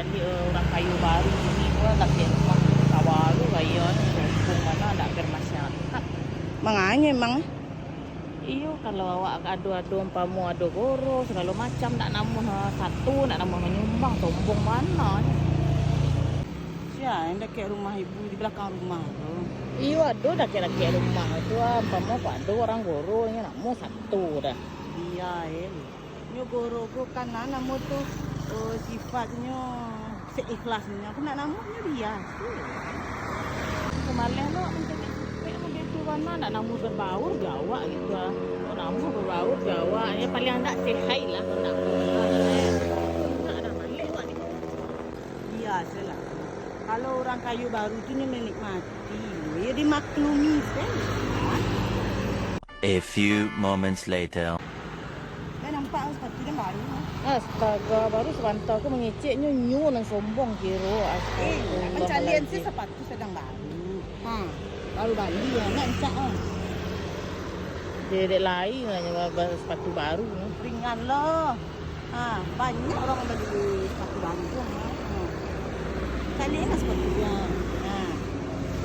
balik orang kayu baru ini gua tak kira rumah kawalu gaya ni kampung mana ada bermasyarakat. Manganya emang. Iyo kalau awak adu-adu umpamu adu goro segala macam tak namun satu nak namun menyumbang sombong mana. Ya, yang dekat rumah ibu di belakang rumah tu. Iyo adu dah kira-kira rumah tu umpamu adu orang goro ni namun satu dah. Iya, nyo goro go kan namu tu sifatnya seikhlasnya. Aku nak namanya dia. Kemarin lo untuk itu mana nak namun berbaur gawa gitu ah. Oh, namun berbaur gawa ya paling tak sehai lah nak. Tak ada balik wak ni. Biasalah. Kalau orang kayu baru tu ni menikmati, ya dimaklumi kan. A few moments later. Kan nampak sepatu dia baru. Astaga, baru sebentar aku mengeceknya nyu nang sombong kira. Astaga. Macam lian si sepatu sedang baru. Baru balik ya, nak cak ah. Dia lain lah sepatu baru ni. Ringan lah. Banyak orang yang beli sepatu baru tu. Kali kan sepatu dia.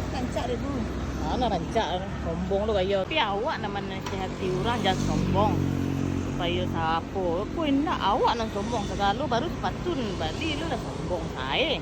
Kan cak dia tu. Mana rancak sombong lu gaya. Tapi awak nak menasihati orang jangan sombong. Supaya siapa. Aku indah awak nak sombong. Segala baru sepatu balik lu dah sombong saya.